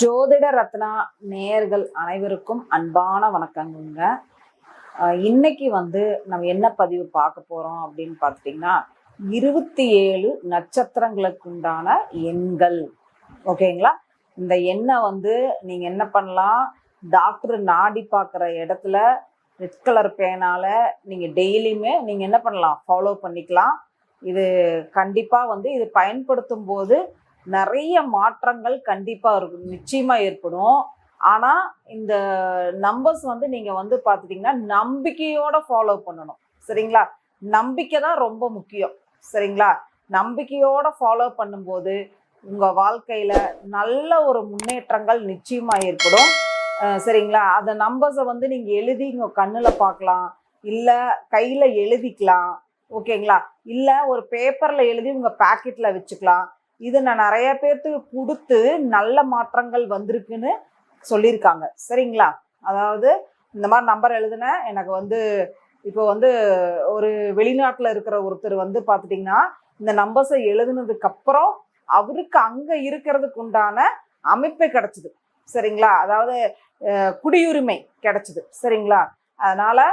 ஜோதிட ரத்னா நேயர்கள் அனைவருக்கும் அன்பான வணக்கங்க. இன்னைக்கு நம்ம என்ன பதிவு பார்க்க போறோம் அப்படின்னு பார்த்துட்டிங்கன்னா, 27 நட்சத்திரங்களுக்கு உண்டான எண்கள். ஓகேங்களா? இந்த எண்ணை நீங்க என்ன பண்ணலாம், டாக்டர் நாடி பார்க்குற இடத்துல ரெட் கலர் பேனால நீங்க டெய்லியுமே நீங்க என்ன பண்ணலாம், ஃபாலோ பண்ணிக்கலாம். இது கண்டிப்பா இது பயன்படுத்தும் போது நிறைய மாற்றங்கள் கண்டிப்பா இருக்கும், நிச்சயமா ஏற்படும். ஆனா இந்த நம்பர்ஸ் நீங்க பார்த்துட்டீங்கன்னா நம்பிக்கையோட ஃபாலோ பண்ணணும். சரிங்களா? நம்பிக்கை தான் ரொம்ப முக்கியம். சரிங்களா? நம்பிக்கையோட ஃபாலோ பண்ணும்போது உங்க வாழ்க்கையில நல்ல ஒரு முன்னேற்றங்கள் நிச்சயமா ஏற்படும். சரிங்களா? அந்த நம்பர்ஸை நீங்க எழுதி உங்க கண்ணுல பார்க்கலாம், இல்ல கையில எழுதிக்கலாம். ஓகேங்களா? இல்ல ஒரு பேப்பர்ல எழுதி உங்க பாக்கெட்ல வச்சுக்கலாம். இது நான் நிறைய பேர்த்துக்கு கொடுத்து நல்ல மாற்றங்கள் வந்திருக்குன்னு சொல்லியிருக்காங்க. சரிங்களா? அதாவது இந்த மாதிரி நம்பர் எழுதுனேன், எனக்கு இப்போ ஒரு வெளிநாட்டில் இருக்கிற ஒருத்தர் பார்த்துட்டிங்கன்னா இந்த நம்பர்ஸை எழுதுனதுக்கு அப்புறம் அவருக்கு அங்கே இருக்கிறதுக்கு உண்டான அமைப்பு கிடைச்சிது. சரிங்களா? அதாவது குடியுரிமை கிடைச்சிது. சரிங்களா? அதனால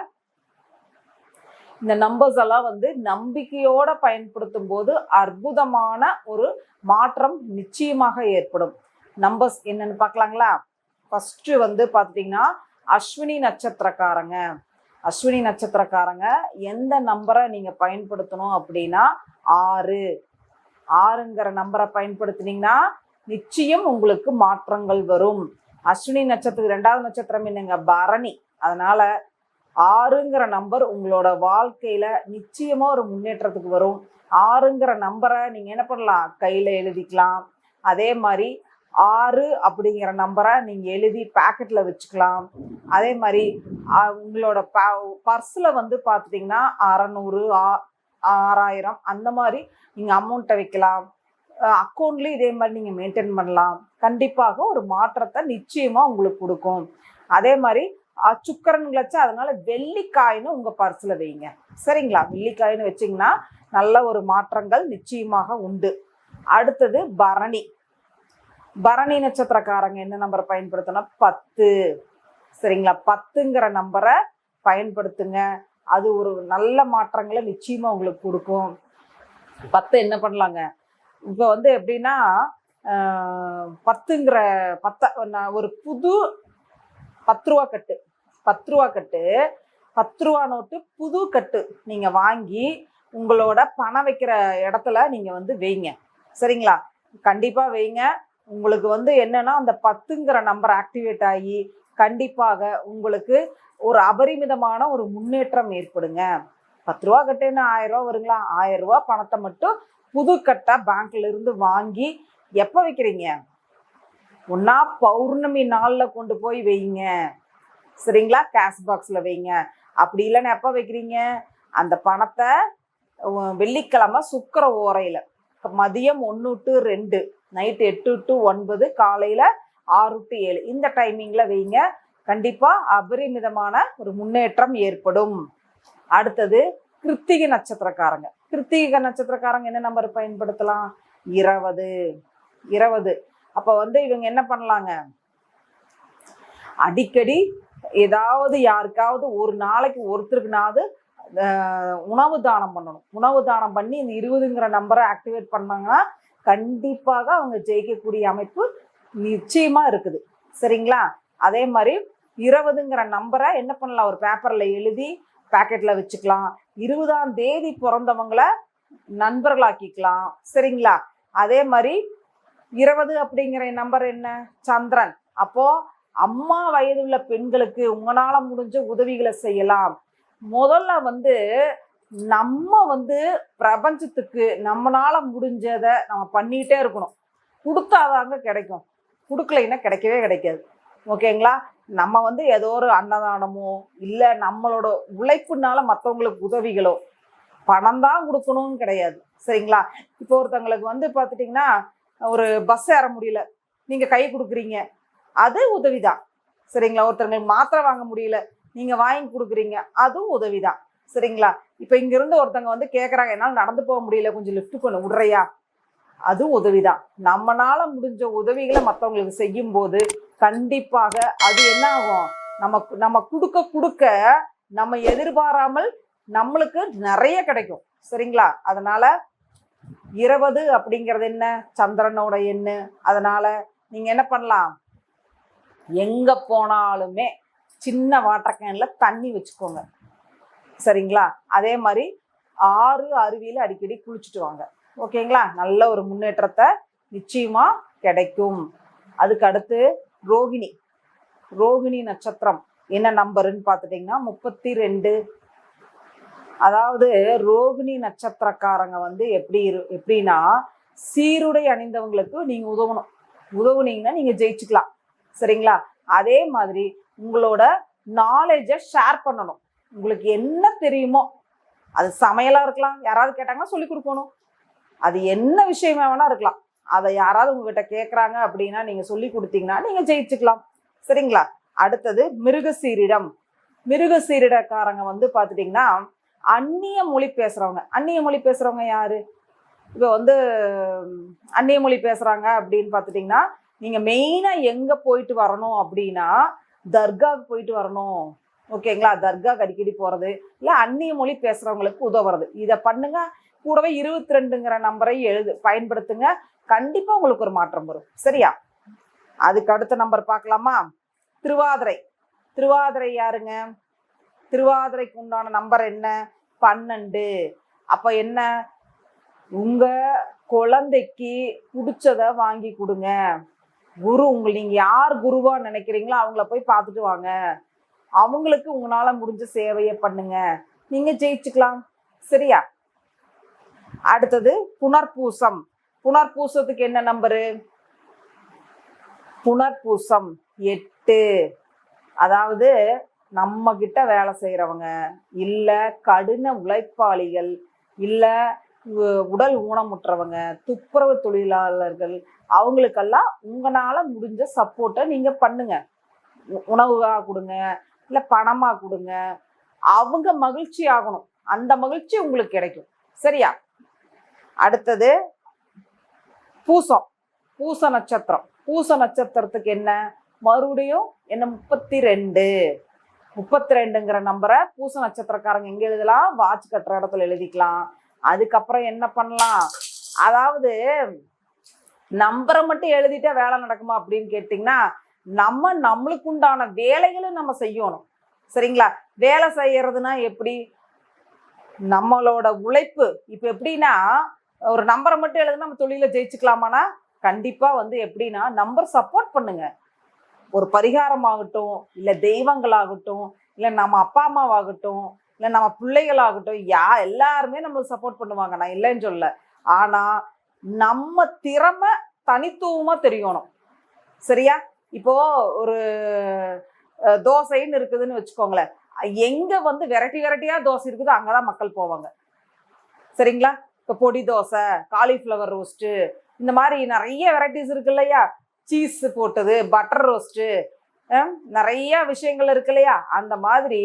இந்த நம்பர்ஸ் எல்லாம் நம்பிக்கையோட பயன்படுத்தும் போது அற்புதமான ஒரு மாற்றம் நிச்சயமாக ஏற்படும். நம்பர்ஸ் என்னன்னு பார்க்கலாங்களா? ஃபர்ஸ்ட் பார்த்துட்டிங்கன்னா அஸ்வினி நட்சத்திரக்காரங்க. அஸ்வினி நட்சத்திரக்காரங்க எந்த நம்பரை நீங்கள் பயன்படுத்தணும் அப்படின்னா 6ங்கிற நம்பரை பயன்படுத்தினீங்கன்னா நிச்சயம் உங்களுக்கு மாற்றங்கள் வரும். அஸ்வினி நட்சத்திரத்துக்கு 2வது நட்சத்திரம் என்னங்க? பரணி. அதனால 6ங்கிற நம்பர் உங்களோட வாழ்க்கையில நிச்சயமா ஒரு முன்னேற்றத்துக்கு வரும். 6ங்கிற நம்பரை நீங்க என்ன பண்ணலாம், கையில எழுதிக்கலாம். அதே மாதிரி 6 அப்படிங்கிற நம்பரை நீங்க எழுதி பாக்கெட்ல வச்சுக்கலாம். அதே மாதிரி உங்களோட பர்ஸ்ல பார்த்துட்டீங்கன்னா 600 6000 அந்த மாதிரி நீங்க அமௌண்ட்டை வைக்கலாம். அக்கௌண்ட்லயும் இதே மாதிரி நீங்க மெயின்டைன் பண்ணலாம். கண்டிப்பாக ஒரு மாற்றத்தை நிச்சயமா உங்களுக்கு கொடுக்கும். அதே மாதிரி சுக்கரன் வச்சு, அதனால வெள்ளிக்காயின்னு உங்க பர்ஸ்ல வைங்க. சரிங்களா? வெள்ளிக்காயின்னு வச்சிங்கன்னா நல்ல ஒரு மாற்றங்கள் நிச்சயமாக உண்டு. அடுத்தது பரணி. பரணி நட்சத்திரக்காரங்க என்ன நம்பரை பயன்படுத்தணும்? 10. சரிங்களா? 10ங்கிற நம்பரை பயன்படுத்துங்க. அது ஒரு நல்ல மாற்றங்களை நிச்சயமா உங்களுக்கு கொடுக்கும். 10 என்ன பண்ணலாங்க, இப்போ எப்படின்னா 10ங்கிற ஒரு புது 10 ரூபா கட்டு, 10 ரூபா கட்டு, 10 ரூபா நோட்டு புது கட்டு நீங்க வாங்கி உங்களோட பணம் வைக்கிற இடத்துல நீங்க வைங்க. சரிங்களா? கண்டிப்பா வைங்க. உங்களுக்கு என்னன்னா அந்த 10ங்கிற நம்பர் ஆக்டிவேட் ஆகி கண்டிப்பாக உங்களுக்கு ஒரு அபரிமிதமான ஒரு முன்னேற்றம் ஏற்படுங்க. 10 ரூபா கட்டுன்னா 1000 ரூபா வருங்களா? 1000 ரூபா பணத்தை மட்டும் புது கட்டா பேங்க்ல இருந்து வாங்கி எப்ப வைக்கிறீங்க? ஒன்னா பௌர்ணமி நாள்ல கொண்டு போய் வைங்க. சரிங்களா? கேஷ் பாக்ஸ்ல வைங்க. அப்படி இல்லைன்னா எப்ப வைக்கிறீங்க? அந்த பணத்தை வெள்ளிக்கிழமை சுக்கிர ஓரையில மதியம் 1 to 2, நைட் 8 to 9, காலையில 6 to 7 இந்த டைமிங்ல வைங்க. கண்டிப்பா அபரிமிதமான ஒரு முன்னேற்றம் ஏற்படும். அடுத்தது கிருத்திகை நட்சத்திரக்காரங்க. கிருத்திகை நட்சத்திரக்காரங்க என்ன நம்பர் பயன்படுத்தலாம்? 20. அப்ப இவங்க என்ன பண்ணலாங்க, அடிக்கடி ஏதாவது யாருக்காவது ஒரு நாளைக்கு ஒருத்தருக்குனாவது உணவு தானம் பண்ணணும். உணவு தானம் பண்ணி இந்த 20ங்கிற நம்பரை ஆக்டிவேட் பண்ணாங்கன்னா கண்டிப்பாக அவங்க ஜெயிக்கக்கூடிய அமைப்பு நிச்சயமா இருக்குது. சரிங்களா? அதே மாதிரி 20ங்கிற நம்பரை என்ன பண்ணலாம், ஒரு பேப்பர்ல எழுதி பாக்கெட்ல வச்சுக்கலாம். 20ஆம் தேதி பிறந்தவங்களை நண்பர்களாக்கிக்கலாம். சரிங்களா? அதே மாதிரி 20 அப்படிங்கிற நம்பர் என்ன? சந்திரன். அப்போ அம்மா வயதுள்ள பெண்களுக்கு உங்களால முடிஞ்ச உதவிகளை செய்யலாம். முதல்ல நம்ம பிரபஞ்சத்துக்கு நம்மளால முடிஞ்சதை நம்ம பண்ணிட்டே இருக்கணும். கொடுத்தாதாங்க கிடைக்கும், கொடுக்கலைன்னா கிடைக்கவே கிடைக்காது. ஓகேங்களா? நம்ம ஏதோ ஒரு அன்னதானமோ இல்லை நம்மளோட உழைப்புனால மற்றவங்களுக்கு உதவிகளோ, பணம் தான் கொடுக்கணும்னு கிடையாது. சரிங்களா? இப்போ ஒருத்தவங்களுக்கு பார்த்துட்டிங்கன்னா ஒரு பஸ் ஏற முடியல, நீங்க கை கொடுக்குறீங்க, அது உதவிதான். சரிங்களா? ஒருத்தவங்களுக்கு மாத்திரை வாங்க முடியல, நீங்க வாங்கி கொடுக்குறீங்க, அதுவும் உதவிதான். சரிங்களா? இப்போ இங்கிருந்து ஒருத்தவங்க கேட்குறாங்க, என்னால் நடந்து போக முடியல, கொஞ்சம் லிஃப்ட் பண்ண விடுறையா அது உதவிதான். நம்மனால முடிஞ்ச உதவிகளை மற்றவங்களுக்கு செய்யும் போது கண்டிப்பாக அது என்ன ஆகும், நம்ம கொடுக்க கொடுக்க நம்ம எதிர்பாராமல் நம்மளுக்கு நிறைய கிடைக்கும். சரிங்களா? அதனால 20 அப்படிங்கிறது என்ன, சந்திரனோட எண்ணு. அதனால நீங்க என்ன பண்ணலாம், எங்க போனாலுமே சின்ன வாட்டர் கேன்ல தண்ணி வச்சுக்கோங்க. சரிங்களா? அதே மாதிரி அருவியில அடிக்கடி குளிச்சுட்டு வாங்க. ஓகேங்களா? நல்ல ஒரு முன்னேற்றத்தை நிச்சயமா கிடைக்கும். அதுக்கு அடுத்து ரோகிணி நட்சத்திரம் என்ன நம்பருன்னு பார்த்துட்டிங்கன்னா 32. அதாவது ரோகிணி நட்சத்திரக்காரங்க வந்து எப்படின்னா சீருடை அணிந்தவங்களுக்கு நீங்க உதவுனீங்கன்னா நீங்க ஜெயிச்சுக்கலாம். சரிங்களா? அதே மாதிரி உங்களோட நாலேஜை ஷேர் பண்ணணும். உங்களுக்கு என்ன தெரியுமோ, அது சமையலா இருக்கலாம், யாராவது கேட்டாங்கன்னா சொல்லி கொடுக்கணும், அது என்ன விஷயமா வேணா இருக்கலாம், அதை யாராவது உங்ககிட்ட கேட்குறாங்க அப்படின்னா நீங்க சொல்லி கொடுத்தீங்கன்னா நீங்க ஜெயிச்சுக்கலாம். சரிங்களா? அடுத்தது மிருகசீரிடக்காரங்க வந்து பார்த்துட்டிங்கன்னா அந்நிய மொழி பேசுறவங்க யாரு? இப்போ வந்து அந்நிய மொழி பேசுறாங்க அப்படின்னு பார்த்துட்டிங்கன்னா நீங்க மெயினா எங்க போயிட்டு வரணும் அப்படின்னா தர்காவுக்கு போயிட்டு வரணும். ஓகேங்களா? தர்காவுக்கு அடிக்கடி போறது, இல்லை அந்நிய மொழி பேசுறவங்களுக்கு உதவுறது. இதை பண்ணுங்க. கூடவே 22ங்கிற நம்பரை பயன்படுத்துங்க. கண்டிப்பா உங்களுக்கு ஒரு மாற்றம் வரும். சரியா? அதுக்கு அடுத்த நம்பர் பார்க்கலாமா? திருவாதிரை யாருங்க? திருவாதிரைக்கு உண்டான நம்பர் என்ன? 12. அப்ப என்ன, உங்க குழந்தைக்கு பிடிச்சத வாங்கி கொடுங்க. நீங்க யார் குருவா நினைக்கிறீங்களோ அவங்கள போய் பார்த்துட்டு வாங்க. அவங்களுக்கு உங்களால முடிஞ்ச சேவையை பண்ணுங்க, நீங்க ஜெயிச்சுக்கலாம். சரியா? அடுத்தது புனர்பூசத்துக்கு என்ன நம்பரு? புனர்பூசம் 8. அதாவது நம்ம கிட்ட வேலை செய்யறவங்க, இல்ல கடின உழைப்பாளிகள், இல்ல உடல் ஊனமுற்றவங்க, துப்புரவு தொழிலாளர்கள், அவங்களுக்கெல்லாம் உங்களால முடிஞ்ச சப்போர்ட்டை நீங்க பண்ணுங்க. உணவுகா கொடுங்க, இல்ல பணமா கொடுங்க. அவங்க மகிழ்ச்சி ஆகணும், அந்த மகிழ்ச்சி உங்களுக்கு கிடைக்கும். சரியா? அடுத்தது பூச நட்சத்திரத்துக்கு என்ன மறுபடியும் என்ன? 32ங்கிற நம்பரை பூச நட்சத்திரக்காரங்க எங்க எழுதலாம்? வாட்ச் கட்டுற இடத்துல எழுதிக்கலாம். அதுக்கப்புறம் என்ன பண்ணலாம், அதாவது நம்பரை மட்டும் எழுதிட்டா வேலை நடக்குமா அப்படின்னு கேட்டிங்கன்னா நம்மளுக்கு உண்டான வேலைகளும் நம்ம செய்யணும். சரிங்களா? வேலை செய்யறதுனா எப்படி, நம்மளோட உழைப்பு. இப்போ எப்படின்னா ஒரு நம்பரை மட்டும் எழுதுனா நம்ம தொழில ஜெயிச்சுக்கலாமானா கண்டிப்பா வந்து எப்படின்னா நம்பர் சப்போர்ட் பண்ணுங்க. ஒரு பரிகாரமாகட்டும், இல்லை தெய்வங்களாகட்டும், இல்லை நம்ம அப்பா அம்மாவாகட்டும், இல்லை நம்ம பிள்ளைகளாகட்டும், எல்லாருமே நம்மளுக்கு சப்போர்ட் பண்ணுவாங்க, நான் இல்லைன்னு சொல்ல. ஆனா நம்ம திறமை தனித்துவமா தெரியணும். சரியா? இப்போ ஒரு தோசைன்னு இருக்குதுன்னு வச்சுக்கோங்களேன், எங்க வந்து வெரைட்டியா தோசை இருக்குதோ அங்கதான் மக்கள் போவாங்க. சரிங்களா? இப்போ பொடி தோசை, காலிஃப்ளவர் ரோஸ்ட்டு, இந்த மாதிரி நிறைய வெரைட்டிஸ் இருக்கு இல்லையா, சீஸ் போட்டது, பட்டர் ரோஸ்ட்டு, நிறைய விஷயங்கள் இருக்கு இல்லையா. அந்த மாதிரி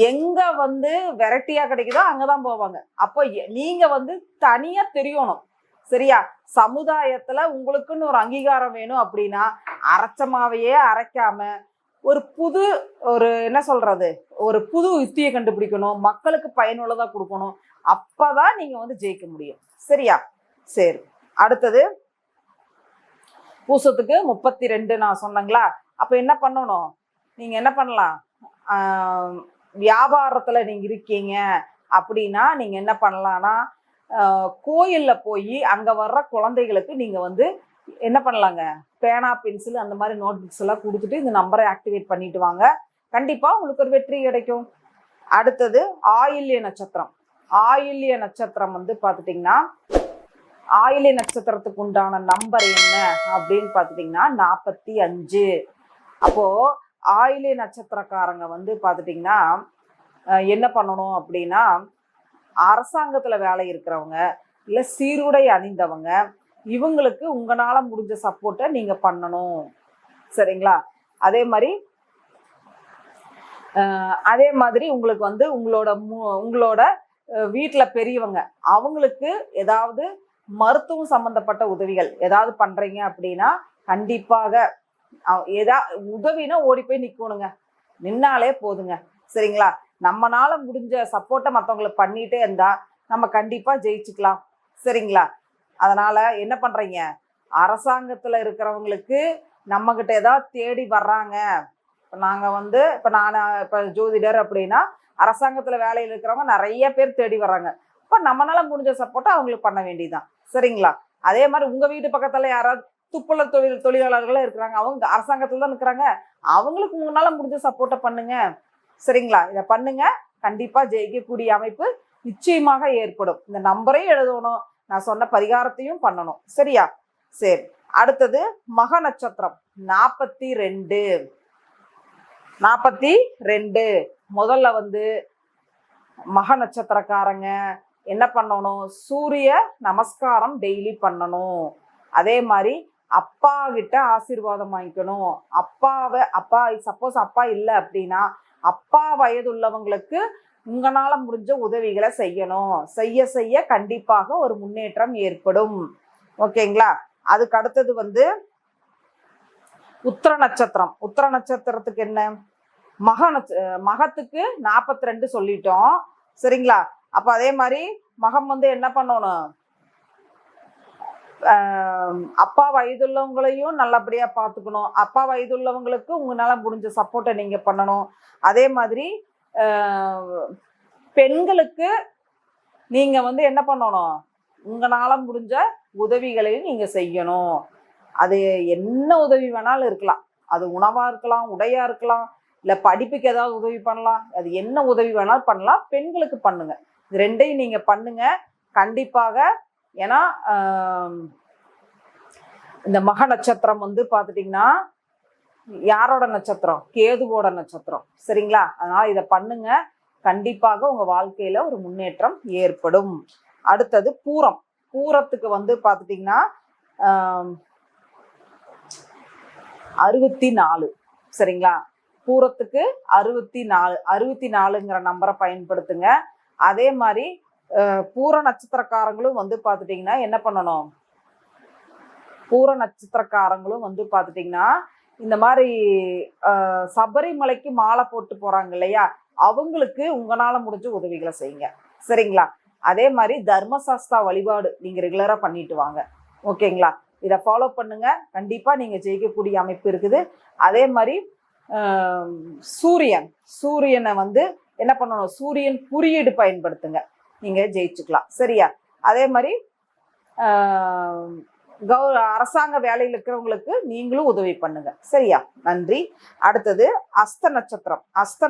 எங்க வந்து வெரைட்டியா கிடைக்குதோ அங்கதான் போவாங்க. அப்போ நீங்க வந்து தனியா தெரியணும். சரியா? சமுதாயத்துல உங்களுக்குன்னு ஒரு அங்கீகாரம் வேணும் அப்படின்னா அரைச்சமாவையே அரைக்காம ஒரு என்ன சொல்றது, ஒரு புது யுக்தியை கண்டுபிடிக்கணும், மக்களுக்கு பயனுள்ளதா கொடுக்கணும். அப்பதான் நீங்க வந்து ஜெயிக்க முடியும். சரியா? சரி, அடுத்தது பூசத்துக்கு 32 நான் சொன்னங்களா. அப்ப என்ன பண்ணணும், நீங்க என்ன பண்ணலாம், வியாபாரத்துல நீங்க இருக்கீங்க அப்படின்னா நீங்க என்ன பண்ணலாம்னா கோயில்ல போய் அங்க வர்ற குழந்தைகளுக்கு நீங்க வந்து என்ன பண்ணலாங்க, பேனா பென்சில் அந்த மாதிரி நோட் புக்ஸ் எல்லாம் கொடுத்துட்டு இந்த நம்பரை ஆக்டிவேட் பண்ணிட்டு வாங்க. கண்டிப்பா உங்களுக்கு ஒரு வெற்றி கிடைக்கும். அடுத்தது ஆயில்ய நட்சத்திரம் வந்து பார்த்துட்டிங்கன்னா ஆயில்ய நட்சத்திரத்துக்கு உண்டான நம்பர் என்ன அப்படின்னு பார்த்துட்டிங்கன்னா 45. அப்போ ஆயில்ய நட்சத்திரக்காரங்க வந்து பார்த்துட்டிங்கன்னா என்ன பண்ணணும் அப்படின்னா அரசாங்கத்துல வேலை இருக்கிறவங்க, இல்லை சீருடை அணிந்தவங்க, இவங்களுக்கு உங்களால முடிஞ்ச சப்போர்ட்டை நீங்க பண்ணணும். சரிங்களா? அதே மாதிரி உங்களுக்கு வந்து உங்களோட வீட்டுல பெரியவங்க, அவங்களுக்கு ஏதாவது மருத்துவம் சம்பந்தப்பட்ட உதவிகள் ஏதாவது பண்றீங்க அப்படின்னா கண்டிப்பாக உதவினா ஓடி போய் நிக்கணுங்க, நின்னாலே போதுங்க. சரிங்களா? நம்மனால முடிஞ்ச சப்போர்ட்டை மற்றவங்களுக்கு பண்ணிட்டே இருந்தா நம்ம கண்டிப்பா ஜெயிச்சுக்கலாம். சரிங்களா? அதனால என்ன பண்றீங்க, அரசாங்கத்துல இருக்கிறவங்களுக்கு நம்ம கிட்ட ஏதாவது தேடி வர்றாங்க. நாங்க இப்ப நான் இப்ப ஜோதிடர் அப்படின்னா அரசாங்கத்துல வேலையில் இருக்கிறவங்க நிறைய பேர் தேடி வர்றாங்க. இப்ப நம்மளால முடிஞ்ச சப்போர்ட்டை அவங்களுக்கு பண்ண வேண்டியதுதான். சரிங்களா? அதே மாதிரி உங்க வீட்டு பக்கத்துல யாராவது துப்புல தொழிலாளர்களும் இருக்கிறாங்க, அவங்க அரசாங்கத்துல தான் இருக்கிறாங்க, அவங்களுக்கு உங்களால முடிஞ்ச சப்போர்ட்டை பண்ணுங்க. சரிங்களா? இதை பண்ணுங்க, கண்டிப்பா ஜெயிக்கக்கூடிய அமைப்பு நிச்சயமாக ஏற்படும். இந்த நம்பரையும் எழுதணும், நான் சொன்ன பரிகாரத்தையும் பண்ணணும். சரியா? சரி, அடுத்தது மக நட்சத்திரம் 42. முதல்ல மக நட்சத்திரக்காரங்க என்ன பண்ணணும், சூரிய நமஸ்காரம் டெய்லி பண்ணணும். அதே மாதிரி அப்பா கிட்ட ஆசீர்வாதம் வாங்கிக்கணும். அப்பா சப்போஸ் அப்பா இல்லை அப்படின்னா அப்பா வயது உள்ளவங்களுக்கு உங்களால முடிஞ்ச உதவிகளை செய்யணும். செய்ய செய்ய கண்டிப்பாக ஒரு முன்னேற்றம் ஏற்படும். ஓகேங்களா? அதுக்கு அடுத்தது உத்திர நட்சத்திரம். உத்திர நட்சத்திரத்துக்கு என்ன, மகத்துக்கு 42 சொல்லிட்டோம். சரிங்களா? அப்ப அதே மாதிரி மகம் என்ன பண்ணணும், அப்பா வயதுள்ளவங்களையும் நல்லபடியா பார்த்துக்கணும். அப்பா வயதுள்ளவங்களுக்கு உங்களால முடிஞ்ச சப்போர்ட்டை நீங்க பண்ணணும். அதே மாதிரி பெண்களுக்கு நீங்க என்ன பண்ணணும், உங்களால முடிஞ்ச உதவிகளையும் நீங்க செய்யணும். அது என்ன உதவி வேணாலும் இருக்கலாம். அது உணவா இருக்கலாம், உடையா இருக்கலாம், இல்ல படிப்புக்கு ஏதாவது உதவி பண்ணலாம். அது என்ன உதவி வேணாலும் பண்ணலாம். பெண்களுக்கு பண்ணுங்க. இது ரெண்டையும் நீங்க பண்ணுங்க கண்டிப்பாக. ஏன்னா இந்த மக நட்சத்திரம் பார்த்துட்டீங்கன்னா யாரோட நட்சத்திரம், கேதுவோட நட்சத்திரம். சரிங்களா? அதனால இதை பண்ணுங்க, கண்டிப்பாக உங்க வாழ்க்கையில ஒரு முன்னேற்றம் ஏற்படும். அடுத்தது பூரம். பூரத்துக்கு பார்த்துட்டீங்கன்னா 64. சரிங்களா? பூரத்துக்கு 64ங்கிற நம்பரை பயன்படுத்துங்க. அதே மாதிரி பூர நட்சத்திரக்காரங்களும் பார்த்துட்டீங்கன்னா என்ன பண்ணணும், பூர நட்சத்திரக்காரங்களும் பார்த்துட்டீங்கன்னா இந்த மாதிரி சபரிமலைக்கு மாலை போட்டு போறாங்க இல்லையா, அவங்களுக்கு உங்களால முடிஞ்ச உதவிகளை செய்யுங்க. சரிங்களா? அதே மாதிரி தர்மசாஸ்திரா வழிபாடு நீங்க ரெகுலரா பண்ணிட்டு வாங்க. ஓகேங்களா? இதை ஃபாலோ பண்ணுங்க, கண்டிப்பா நீங்க ஜெயிக்கக்கூடிய அமைப்பு இருக்குது. அதே மாதிரி சூரியனை என்ன பண்ணணும், சூரியன் குறியீடு பயன்படுத்துங்க, நீங்க ஜெயிச்சுக்கலாம். சரியா? அதே மாதிரி அரசாங்க வேலையில் இருக்கிறவங்களுக்கு நீங்களும் உதவி பண்ணுங்க. சரியா? நன்றி. அடுத்தது அஸ்த நட்சத்திரம். அஸ்த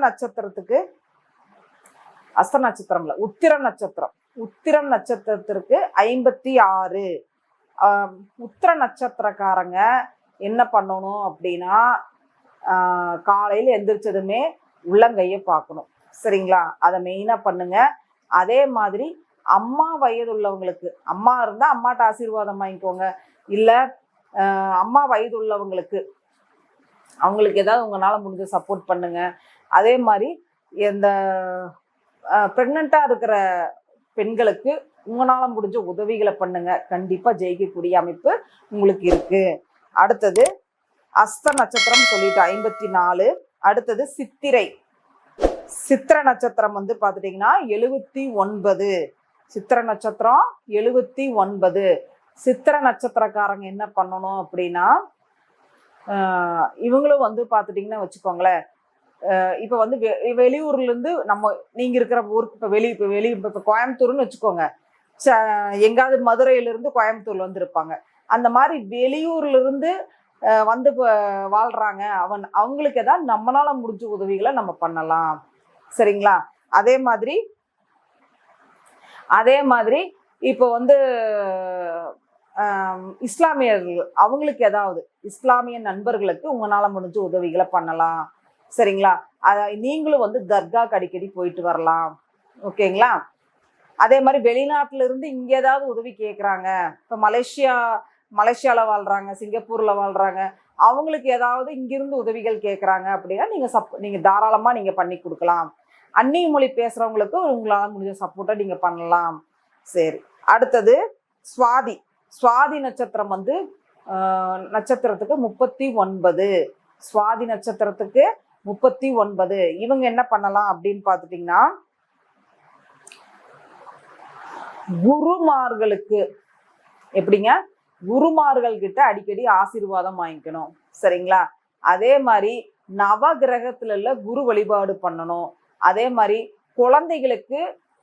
நட்சத்திரம் இல்ல, உத்திரம் நட்சத்திரம். உத்திரம் நட்சத்திரத்திற்கு 56. உத்திர நட்சத்திரக்காரங்க என்ன பண்ணணும் அப்படின்னா காலையில் எந்திரிச்சதுமே உள்ளங்கையை பார்க்கணும். சரிங்களா? அதை மெயினா பண்ணுங்க. அதே மாதிரி அம்மா வயது உள்ளவங்களுக்கு, அம்மா இருந்தா அம்மாட்ட ஆசீர்வாதம் வாங்கிக்கோங்க. இல்ல அம்மா வயது உள்ளவங்களுக்கு அவங்களுக்கு ஏதாவது உங்களால முடிஞ்ச சப்போர்ட் பண்ணுங்க. அதே மாதிரி இந்த பிரெக்னண்டா இருக்கிற பெண்களுக்கு உங்களால முடிஞ்ச உதவிகளை பண்ணுங்க, கண்டிப்பா ஜெயிக்கக்கூடிய அமைப்பு உங்களுக்கு இருக்கு. அடுத்தது அஸ்த நட்சத்திரம் சொல்லிட்டு 54. அடுத்தது சித்திரை நட்சத்திரம் பார்த்துட்டீங்கன்னா 79. சித்திரை நட்சத்திரம் 79. சித்திரை நட்சத்திரக்காரங்க என்ன பண்ணணும் அப்படின்னா இவங்களும் பார்த்துட்டீங்கன்னா வச்சுக்கோங்களேன், இப்போ வெளியூர்ல இருந்து நீங்க இருக்கிற ஊருக்கு இப்போ கோயம்புத்தூர்னு வச்சுக்கோங்க, எங்காவது மதுரையில இருந்து கோயம்புத்தூர்ல இருப்பாங்க. அந்த மாதிரி வெளியூர்ல இருந்து வாழ்றாங்க, அவங்களுக்கு ஏதாவது நம்மளால முடிஞ்ச உதவிகளை நம்ம பண்ணலாம். சரிங்களா? அதே மாதிரி இப்போ இஸ்லாமியர்கள், அவங்களுக்கு ஏதாவது இஸ்லாமிய நண்பர்களுக்கு உங்களால முடிஞ்ச உதவிகளை பண்ணலாம். சரிங்களா? நீங்களும் தர்காக்கு அடிக்கடி போயிட்டு வரலாம். ஓகேங்களா? அதே மாதிரி வெளிநாட்டுல இருந்து இங்க ஏதாவது உதவி கேட்குறாங்க, இப்போ மலேசியால வாழ்றாங்க, சிங்கப்பூர்ல வாழ்றாங்க, அவங்களுக்கு ஏதாவது இங்கிருந்து உதவிகள் கேட்குறாங்க அப்படின்னா நீங்க தாராளமா நீங்க பண்ணி கொடுக்கலாம். அந்நிய மொழி பேசுறவங்களுக்கு உங்களால முடிஞ்ச சப்போர்ட்டை நீங்க பண்ணலாம். சரி, அடுத்தது சுவாதி சுவாதி நட்சத்திரம் வந்து நட்சத்திரத்துக்கு 39. சுவாதி நட்சத்திரத்துக்கு 39. இவங்க என்ன பண்ணலாம் அப்படின்னு பார்த்துட்டீங்கன்னா, குருமார்களுக்கு எப்படிங்க, குருமார்கள் கிட்ட அடிக்கடி ஆசீர்வாதம் வாங்கிக்கணும். சரிங்களா? அதே மாதிரி நவகிரகத்துல உள்ள குரு வழிபாடு பண்ணணும். அதே மாதிரி குழந்தைகளுக்கு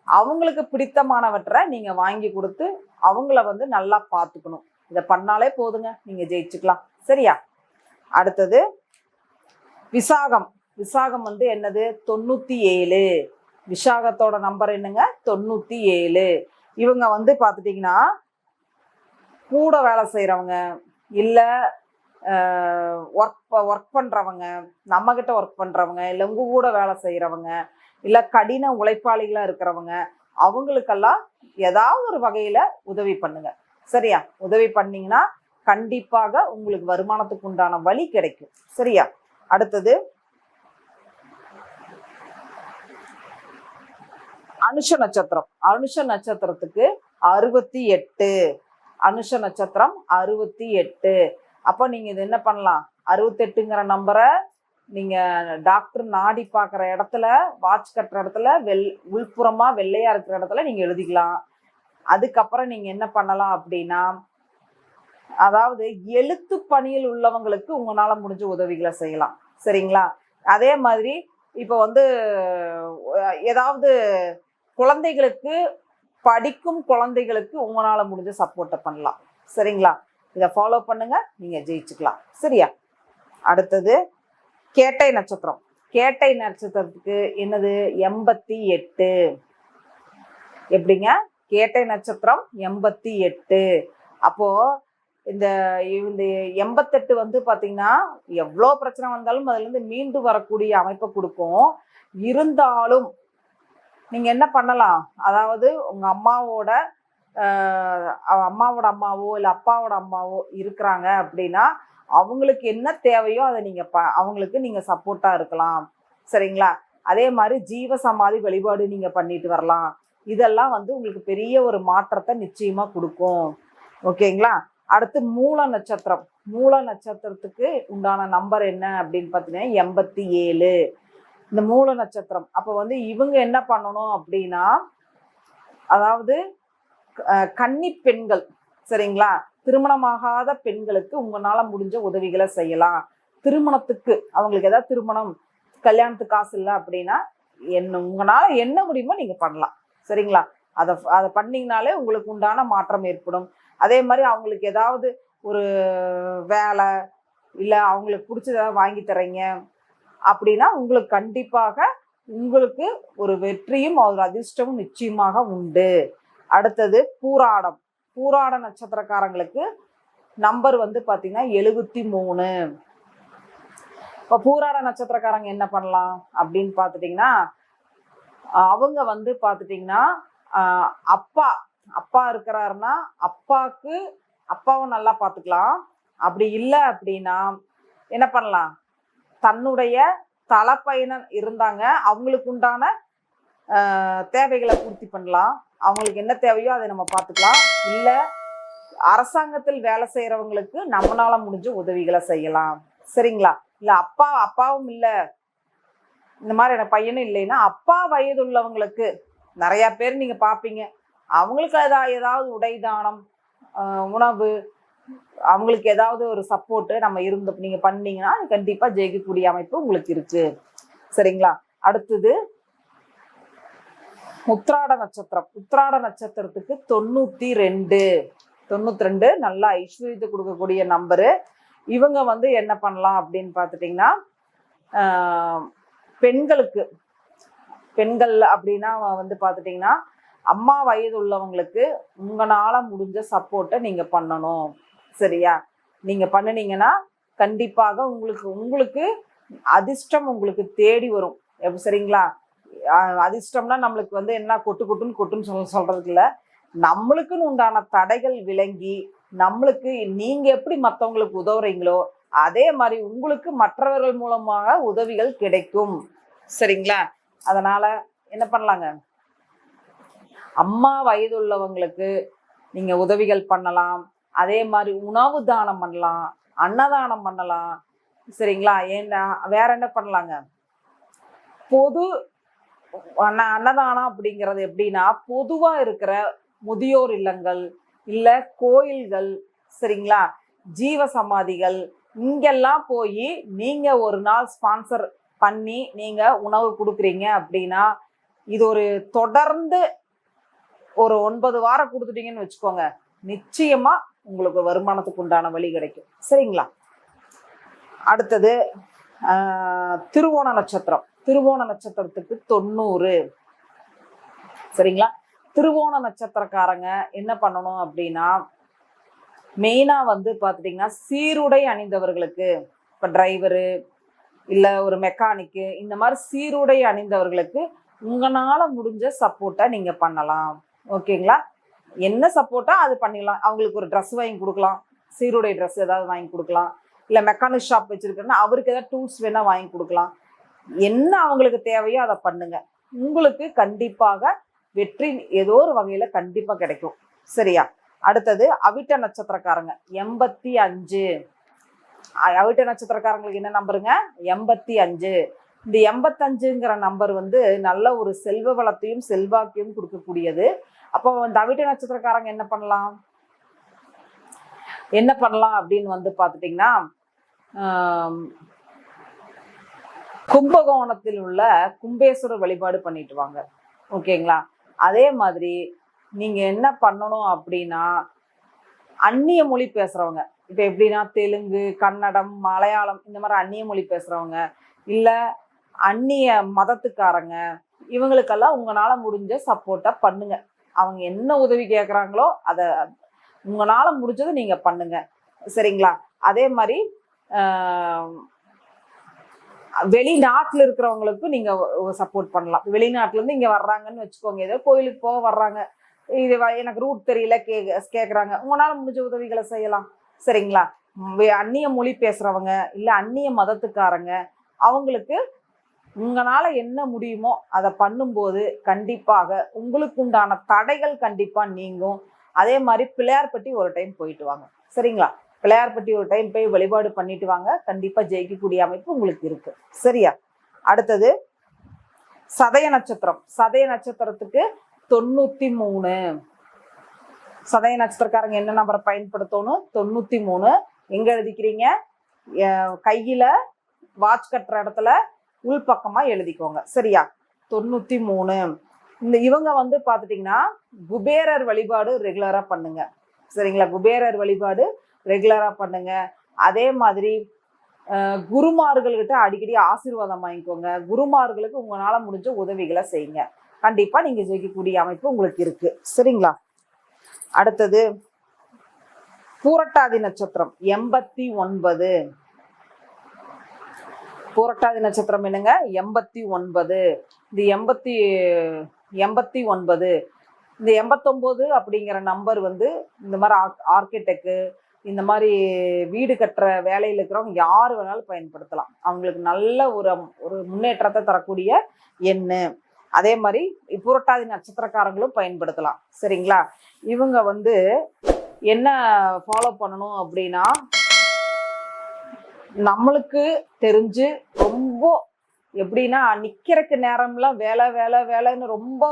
அவங்களுக்கு பிடித்தமானவற்றை நீங்க வாங்கி கொடுத்து அவங்கள வந்து நல்லா பார்த்துக்கணும். இதை பண்ணாலே போதுங்க, நீங்க ஜெயிச்சுக்கலாம். சரியா? அடுத்தது விசாகம். விசாகம் வந்து என்னது? 97. விசாகத்தோட நம்பர் என்னங்க? 97. இவங்க வந்து பார்த்துட்டிங்கன்னா, கூட வேலை செய்கிறவங்க, இல்லை ஒர்க் பண்ணுறவங்க, நம்மக்கிட்ட ஒர்க் பண்ணுறவங்க, இல்லை உங்கள் கூட வேலை செய்கிறவங்க, இல்லை கடின உழைப்பாளிகளாக இருக்கிறவங்க, அவங்களுக்கெல்லாம் ஏதாவது ஒரு வகையில் உதவி பண்ணுங்க. சரியா? உதவி பண்ணிங்கன்னா கண்டிப்பாக உங்களுக்கு வருமானத்துக்கு உண்டான வழி கிடைக்கும். சரியா? அடுத்தது அனுஷ நட்சத்திரம். அனுஷ நட்சத்திரத்துக்கு 68. அனுஷ நட்சத்திரம் 68. அப்போ நீங்க இது என்ன பண்ணலாம், 68ங்கிற நம்பரை நீங்க டாக்டர் நாடி பார்க்குற இடத்துல, வாட்ச் கட்டுற இடத்துல, உள்புறமா வெள்ளையா இருக்கிற இடத்துல நீங்க எழுதிக்கலாம். அதுக்கப்புறம் நீங்க என்ன பண்ணலாம் அப்படின்னா, அதாவது எழுத்து பணியில் உள்ளவங்களுக்கு உங்களால முடிஞ்ச உதவிகளை செய்யலாம். சரிங்களா? அதே மாதிரி இப்போ வந்து ஏதாவது குழந்தைகளுக்கு, படிக்கும் குழந்தைகளுக்கு உங்களால முடிஞ்ச சப்போர்ட்டை பண்ணலாம். சரிங்களா? இதை ஃபாலோ பண்ணுங்க, நீங்க ஜெயிச்சுக்கலாம். சரியா? அடுத்தது கேட்டை நட்சத்திரம். கேட்டை நட்சத்திரத்துக்கு என்னது? 88. எப்படிங்க? கேட்டை நட்சத்திரம் 88. அப்போ இந்த 88 வந்து பாத்தீங்கன்னா, எவ்வளோ பிரச்சனை வந்தாலும் அதுல இருந்து மீண்டு வரக்கூடிய அமைப்பை கொடுக்கும். இருந்தாலும் நீங்க என்ன பண்ணலாம், அதாவது உங்க அம்மாவோட அம்மாவோ இல்லை அப்பாவோட அம்மாவோ இருக்கிறாங்க அப்படின்னா, அவங்களுக்கு என்ன தேவையோ அதை நீங்க அவங்களுக்கு நீங்க சப்போர்ட்டா இருக்கலாம். சரிங்களா? அதே மாதிரி ஜீவ சமாதி வழிபாடு நீங்க பண்ணிட்டு வரலாம். இதெல்லாம் வந்து உங்களுக்கு பெரிய ஒரு மாற்றத்தை நிச்சயமா கொடுக்கும். ஓகேங்களா? அடுத்து மூல நட்சத்திரம். மூல நட்சத்திரத்துக்கு உண்டான நம்பர் என்ன அப்படின்னு பார்த்தீங்கன்னா 87. இந்த மூல நட்சத்திரம் அப்போ வந்து இவங்க என்ன பண்ணணும் அப்படின்னா, அதாவது கன்னி பெண்கள், சரிங்களா, திருமணமாகாத பெண்களுக்கு உங்களால முடிஞ்ச உதவிகளை செய்யலாம். திருமணத்துக்கு அவங்களுக்கு ஏதாவது திருமணம், கல்யாணத்துக்கு காசு இல்லை அப்படின்னா உங்களால என்ன முடியுமோ நீங்க பண்ணலாம். சரிங்களா? அதை பண்ணீங்கனாலே உங்களுக்கு உண்டான மாற்றம் ஏற்படும். அதே மாதிரி அவங்களுக்கு ஏதாவது ஒரு வேலை இல்லை அவங்களுக்கு பிடிச்சதாவது வாங்கி தரீங்க அப்படின்னா உங்களுக்கு கண்டிப்பாக உங்களுக்கு ஒரு வெற்றியும் ஒரு அதிர்ஷ்டமும் நிச்சயமாக உண்டு. அடுத்தது பூராடம். பூராட நட்சத்திரக்காரங்களுக்கு நம்பர் வந்து பார்த்தீங்கன்னா 73. இப்போ பூராட நட்சத்திரக்காரங்க என்ன பண்ணலாம் அப்படின்னு பார்த்துட்டிங்கன்னா, அவங்க வந்து பார்த்துட்டிங்கன்னா அப்பா இருக்கிறாருன்னா அப்பாவை நல்லா பார்த்துக்கலாம். அப்படி இல்லை அப்படின்னா என்ன பண்ணலாம், தன்னுடைய தலைப்பயணம் இருந்தாங்க அவங்களுக்கு உண்டான தேவைகளை பூர்த்தி பண்ணலாம். அவங்களுக்கு என்ன தேவையோ அதை நம்ம பார்த்துக்கலாம். இல்லை அரசாங்கத்தில் வேலை செய்கிறவங்களுக்கு நம்மளால முடிஞ்ச உதவிகளை செய்யலாம். சரிங்களா? இல்லை அப்பாவும் இல்லை, இந்த மாதிரி எனக்கு பையனும் இல்லைன்னா அப்பா வயது உள்ளவங்களுக்கு நிறைய பேர் நீங்க பார்ப்பீங்க, அவங்களுக்கு ஏதாவது உடை தானம், உணவு, அவங்களுக்கு ஏதாவது ஒரு சப்போர்ட்டு நம்ம நீங்க பண்ணீங்கன்னா கண்டிப்பா ஜெயிக்கக்கூடிய அமைப்பு உங்களுக்கு இருக்கு. சரிங்களா? அடுத்தது உத்திராட நட்சத்திரம். உத்திராட நட்சத்திரத்துக்கு 92 நல்லா ஐஸ்வர்யத்தை கொடுக்கக்கூடிய நம்பரு. இவங்க வந்து என்ன பண்ணலாம் அப்படின்னு பார்த்துட்டிங்கன்னா, பெண்கள் அப்படின்னா வந்து பார்த்துட்டிங்கன்னா அம்மா வயது உள்ளவங்களுக்கு உங்களால முடிஞ்ச சப்போர்ட்டை நீங்க பண்ணணும். சரியா? நீங்க பண்ணினீங்கன்னா கண்டிப்பாக உங்களுக்கு அதிர்ஷ்டம் உங்களுக்கு தேடி வரும். சரிங்களா? அதிர்ஷ்டம்னா நம்மளுக்கு வந்து என்ன கொட்டுன்னு சொல்றதுக்கு இல்லை, நம்மளுக்குன்னு உண்டான தடைகள் விளங்கி நம்மளுக்கு நீங்க எப்படி மற்றவங்களுக்கு உதவுறீங்களோ அதே மாதிரி உங்களுக்கு மற்றவர்கள் மூலமாக உதவிகள் கிடைக்கும். சரிங்களா? அதனால என்ன பண்ணலாங்க, அம்மா வயது உள்ளவங்களுக்கு நீங்க உதவிகள் பண்ணலாம். அதே மாதிரி உணவு தானம் பண்ணலாம், அன்னதானம் பண்ணலாம். சரிங்களா? ஏன்னா வேற என்ன பண்ணலாங்க? பொது அன்னதானம் அப்படிங்கிறது எப்படின்னா, பொதுவா இருக்கிற முதியோர் இல்லங்கள், இல்ல கோயில்கள், சரிங்களா? ஜீவ சமாதிகள், இங்கெல்லாம் போய் நீங்க ஒரு நாள் ஸ்பான்சர் பண்ணி நீங்க உணவு கொடுக்குறீங்க அப்படின்னா, இது ஒரு தொடர்ந்து ஒரு 9 வாரம் கொடுத்துட்டீங்கன்னு வச்சுக்கோங்க, நிச்சயமா உங்களுக்கு வருமானத்துக்கு உண்டான வழி கிடைக்கும். சரிங்களா? அடுத்தது திருவோண நட்சத்திரம். திருவோண நட்சத்திரத்துக்கு 90. சரிங்களா? திருவோண நட்சத்திரக்காரங்க என்ன பண்ணணும் அப்படின்னா, மெயினா வந்து பார்த்துட்டிங்கன்னா, சீருடை அணிந்தவர்களுக்கு, இப்போ டிரைவரு இல்லை ஒரு மெக்கானிக்கு, இந்த மாதிரி சீருடை அணிந்தவர்களுக்கு உங்களால் முடிஞ்ச சப்போர்ட்டை நீங்கள் பண்ணலாம். ஓகேங்களா? என்ன சப்போர்ட்டா அது பண்ணிடலாம். அவங்களுக்கு ஒரு ட்ரெஸ் வாங்கி கொடுக்கலாம், சீருடை ட்ரெஸ் ஏதாவது வாங்கி கொடுக்கலாம். இல்லை மெக்கானிக் ஷாப் வச்சுருக்கேன்னா அவருக்கு ஏதாவது டூல்ஸ் வேணால் வாங்கி கொடுக்கலாம். என்ன அவங்களுக்கு தேவையோ அதை பண்ணுங்க. உங்களுக்கு கண்டிப்பாக வெற்றி ஏதோ ஒரு வகையில் கண்டிப்பாக கிடைக்கும். சரியா? அடுத்தது அவிட்ட நட்சத்திரக்காரங்க 85. அவிட்ட நட்சத்திரக்காரங்களுக்கு என்ன நம்பருங்க? 85. இந்த 85ங்கிற நம்பர் வந்து நல்ல ஒரு செல்வ வளத்தையும் செல்வாக்கையும் கொடுக்கக்கூடியது. அப்போ இந்த அவிட்ட நட்சத்திரக்காரங்க என்ன பண்ணலாம் அப்படின்னு வந்து பார்த்துட்டிங்கன்னா, கும்பகோணத்தில் உள்ள கும்பேஸ்வரர் வழிபாடு பண்ணிட்டு வாங்க. ஓகேங்களா? அதே மாதிரி நீங்க என்ன பண்ணணும் அப்படின்னா, அந்நிய மொழி பேசுறவங்க, இப்போ எப்படின்னா தெலுங்கு, கன்னடம், மலையாளம், இந்த மாதிரி அந்நிய மொழி பேசுறவங்க, இல்ல அந்நிய மதத்துக்காரங்க, இவங்களுக்கெல்லாம் உங்களால முடிஞ்ச சப்போர்ட்டை பண்ணுங்க. அவங்க என்ன உதவி கேட்குறாங்களோ அதை உங்களால முடிஞ்சதை நீங்க பண்ணுங்க. சரிங்களா? அதே மாதிரி வெளிநாட்டில் இருக்கிறவங்களுக்கும் நீங்க சப்போர்ட் பண்ணலாம். வெளிநாட்டுல இருந்து இங்க வர்றாங்கன்னு வச்சுக்கோங்க, ஏதோ கோயிலுக்கு போக வர்றாங்க, இது எனக்கு ரூட் தெரியல கேட்குறாங்க, உங்களால முடிஞ்ச உதவிகளை செய்யலாம். சரிங்களா? அந்நிய மொழி பேசுறவங்க இல்லை அந்நிய மதத்துக்காரங்க, அவங்களுக்கு உங்களால என்ன முடியுமோ அதை பண்ணும்போது கண்டிப்பாக உங்களுக்கு உண்டான தடைகள் கண்டிப்பா நீங்கும். அதே மாதிரி பிள்ளையார்பட்டி ஒரு டைம் போயிட்டு வாங்க. சரிங்களா? பிள்ளையார்பட்டி ஒரு டைம் போய் வழிபாடு பண்ணிட்டு வாங்க. கண்டிப்பா ஜெயிக்கக்கூடிய அமைப்பு உங்களுக்கு இருக்கு. சரியா? அடுத்தது சதய நட்சத்திரம். சதய நட்சத்திரத்துக்கு 93. சதய நட்சத்திரக்காரங்க என்ன நம்பரை பயன்படுத்தணும்? 93. எங்க எழுதிக்கிறீங்க? கையில வாட்ச் கட்டுற இடத்துல உள்பக்கமா எழுதிக்கோங்க. சரியா? 93. இவங்க வந்து பார்த்துட்டிங்கன்னா குபேரர் வழிபாடு ரெகுலரா பண்ணுங்க. சரிங்களா? குபேரர் வழிபாடு ரெகுலரா பண்ணுங்க. அதே மாதிரி குருமார்கள்கிட்ட அடிக்கடி ஆசீர்வாதம் வாங்கிக்கோங்க. குருமார்களுக்கு உங்களால முடிஞ்ச உதவிகளை செய்யுங்க. கண்டிப்பா நீங்க ஜெயிக்கக்கூடிய அமைப்பு உங்களுக்கு இருக்கு. சரிங்களா? அடுத்தது பூரட்டாதி நட்சத்திரம் 89. பூரட்டாதி நட்சத்திரம் என்னங்க? 89. இந்த 89 இந்த 89 அப்படிங்கிற நம்பர் வந்து இந்த மாதிரி ஆர்கிடெக்ட், இந்த மாதிரி வீடு கட்டுற வேலையில் இருக்கிறவங்க யார் வேணாலும் பயன்படுத்தலாம். அவங்களுக்கு நல்ல ஒரு முன்னேற்றத்தை தரக்கூடிய எண்ணு. அதே மாதிரி புரட்டாதி நட்சத்திரக்காரங்களும் பயன்படுத்தலாம். சரிங்களா? இவங்க வந்து என்ன ஃபாலோ பண்ணணும் அப்படின்னா, நம்மளுக்கு தெரிஞ்சு ரொம்ப எப்படின்னா நிக்கிறக்கு நேரம்லாம் வேலை வேலை வேலைன்னு ரொம்ப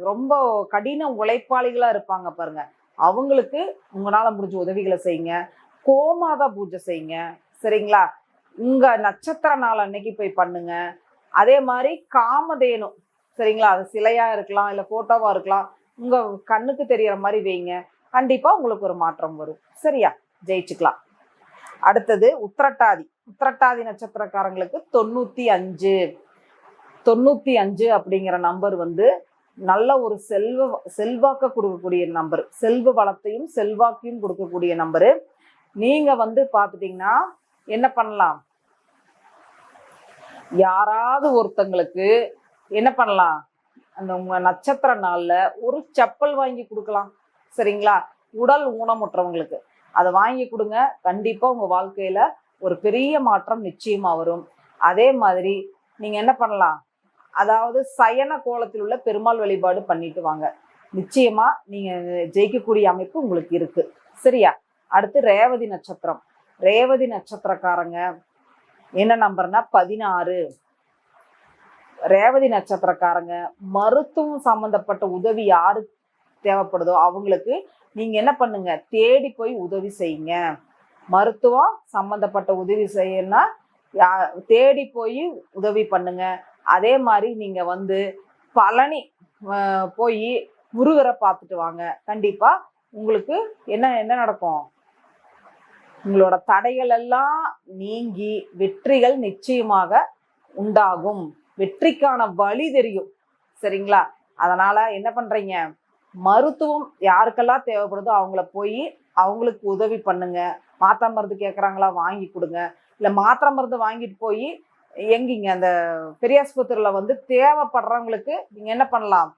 ரொம்ப கடின உழைப்பாளிகளா இருப்பாங்க பாருங்க. அவங்களுக்கு உங்களால முடிஞ்ச உதவிகளை செய்யுங்க. கோமாதா பூஜை செய்யுங்க. சரிங்களா? உங்க நட்சத்திர நாள் அன்னைக்கு போய் பண்ணுங்க. அதே மாதிரி காமதேனு, சரிங்களா, அது சிலையா இருக்கலாம், இல்லை போட்டோவா இருக்கலாம், உங்க கண்ணுக்கு தெரியற மாதிரி வைங்க. கண்டிப்பா உங்களுக்கு ஒரு மாற்றம் வரும். சரியா? ஜெயிச்சுக்கலாம். அடுத்தது உத்திரட்டாதி. உத்திரட்டாதி நட்சத்திரக்காரங்களுக்கு 95. 95 அப்படிங்கிற நம்பர் வந்து நல்ல ஒரு செல்வாக்க கொடுக்கக்கூடிய நம்பர். செல்வ வளத்தையும் செல்வாக்கையும் கொடுக்கக்கூடிய நம்பரு. நீங்க வந்து பார்த்துட்டீங்கன்னா என்ன பண்ணலாம், யாராவது ஒருத்தங்களுக்கு என்ன பண்ணலாம், அந்த உங்க நட்சத்திர நாள்ல ஒரு செப்பல் வாங்கி கொடுக்கலாம். சரிங்களா? உடல் ஊனமுற்றவங்களுக்கு அதை வாங்கி கொடுங்க. கண்டிப்பா உங்க வாழ்க்கையில ஒரு பெரிய மாற்றம் நிச்சயமா வரும். அதே மாதிரி நீங்க என்ன பண்ணலாம், அதாவது சயன கோலத்தில் உள்ள பெருமாள் வழிபாடு பண்ணிட்டு வாங்க. நிச்சயமா நீங்க ஜெயிக்கக்கூடிய அமைப்பு உங்களுக்கு இருக்கு. சரியா? அடுத்து ரேவதி நட்சத்திரம். ரேவதி நட்சத்திரக்காரங்க என்ன நம்பர்னா 16. ரேவதி நட்சத்திரக்காரங்க மருத்துவம் சம்பந்தப்பட்ட உதவி யாரு தேவைப்படுதோ அவங்களுக்கு நீங்க என்ன பண்ணுங்க, தேடி போய் உதவி செய்யுங்க. மருத்துவம் சம்பந்தப்பட்ட உதவி செய்யணும்னா தேடி போய் உதவி பண்ணுங்க. அதே மாதிரி நீங்க வந்து பழனி போய் முருகரை பார்த்துட்டு வாங்க. கண்டிப்பா உங்களுக்கு என்ன என்ன நடக்கும், உங்களோட தடைகள் எல்லாம் நீங்கி வெற்றிகள் நிச்சயமாக உண்டாகும். வெற்றிக்கான வழி தெரியும். சரிங்களா? அதனால என்ன பண்றீங்க, மருத்துவம் யாருக்கெல்லாம் தேவைப்படுதோ அவங்கள போய் அவங்களுக்கு உதவி பண்ணுங்க. மாத்திரை மருந்து கேட்குறாங்களா, வாங்கி கொடுங்க. இல்லை மாத்திரை மருந்து வாங்கிட்டு போய் எங்கிங்க அந்த பெரியாஸ்பத்திரியில் வந்து தேவைப்படுறவங்களுக்கு நீங்கள் என்ன பண்ணலாம்,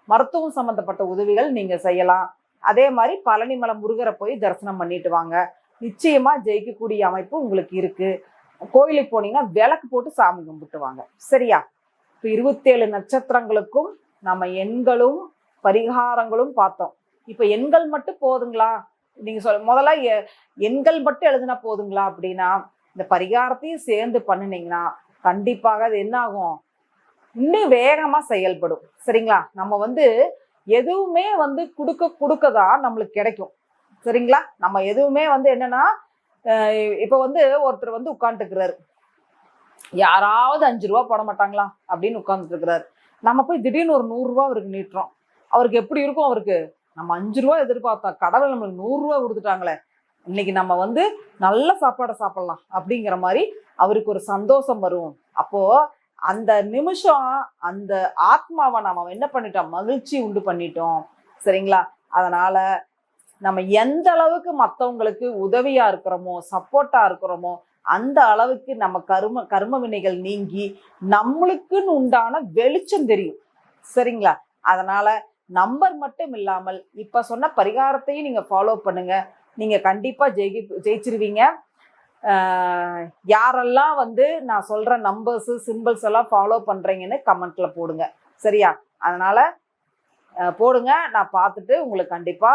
மருத்துவம் சம்மந்தப்பட்ட உதவிகள் நீங்கள் செய்யலாம். அதே மாதிரி பழனிமலை முருகரை போய் தரிசனம் பண்ணிட்டு வாங்க. நிச்சயமா ஜெயிக்கக்கூடிய அமைப்பு உங்களுக்கு இருக்கு. கோயிலுக்கு போனீங்கன்னா விளக்கு போட்டு சாமி கும்பிட்டு வாங்க. சரியா? இப்போ 27 நட்சத்திரங்களுக்கும் நம்ம எண்களும் பரிகாரங்களும் பார்த்தோம். இப்போ எண்கள் மட்டும் போதுங்களா, நீங்க முதல்ல எண்கள் மட்டும் எழுதுனா போதுங்களா அப்படின்னா, இந்த பரிகாரத்தையும் சேர்ந்து பண்ணினீங்கன்னா கண்டிப்பாக அது என்ன ஆகும், இன்னும் வேகமா செயல்படும். சரிங்களா? நம்ம வந்து எதுவுமே வந்து கொடுக்கதான் நம்மளுக்கு கிடைக்கும். சரிங்களா? நம்ம எதுவுமே வந்து என்னன்னா, இப்ப வந்து ஒருத்தர் வந்து உட்காந்துருக்கிறாரு, யாராவது 5 ரூபா போட மாட்டாங்களா அப்படின்னு உட்கார்ந்துட்டு இருக்கிறாரு. நம்ம போய் திடீர்னு ஒரு 100 ரூபா அவருக்கு நீட்டுறோம். அவருக்கு எப்படி இருக்கும், அவருக்கு நம்ம 5 ரூபா எதிர்பார்த்தோம், கடவுள் நம்மளுக்கு 100 ரூபா கொடுத்துட்டாங்களே, இன்னைக்கு நம்ம வந்து நல்ல சாப்பாடை சாப்பிடலாம் அப்படிங்கிற மாதிரி அவருக்கு ஒரு சந்தோஷம் வரும். அப்போ அந்த நிமிஷம் அந்த ஆத்மாவை நம்ம என்ன பண்ணிட்டோம், மகிழ்ச்சி உண்டு பண்ணிட்டோம். சரிங்களா? அதனால நம்ம எந்த அளவுக்கு மற்றவங்களுக்கு உதவியா இருக்கிறோமோ, சப்போர்ட்டா இருக்கிறோமோ, அந்த அளவுக்கு நம்ம கர்ம வினைகள் நீங்கி நம்மளுக்குன்னு உண்டான வெளிச்சம் தெரியும். சரிங்களா? அதனால நம்பர் மட்டும் இல்லாமல் இப்ப சொன்ன பரிகாரத்தையும் நீங்க ஃபாலோ பண்ணுங்க. நீங்க கண்டிப்பா ஜெயிச்சிருவீங்க. யாரெல்லாம் வந்து நான் சொல்ற நம்பர்ஸ் சிம்பிள்ஸ் எல்லாம் ஃபாலோ பண்றீங்கன்னு கமெண்ட்ல போடுங்க. சரியா? அதனால போடுங்க, நான் பார்த்துட்டு உங்களுக்கு கண்டிப்பா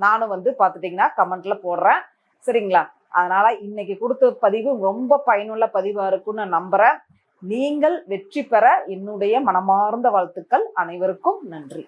நானும் வந்து பார்த்துட்டிங்கன்னா கமெண்ட்ல போடுறேன். சரிங்களா? அதனால இன்னைக்கு கொடுத்த பதிவு ரொம்ப பயனுள்ள பதிவா இருக்கும்னு நான் நம்புறேன். நீங்கள் வெற்றி பெற என்னுடைய மனமார்ந்த வாழ்த்துக்கள். அனைவருக்கும் நன்றி.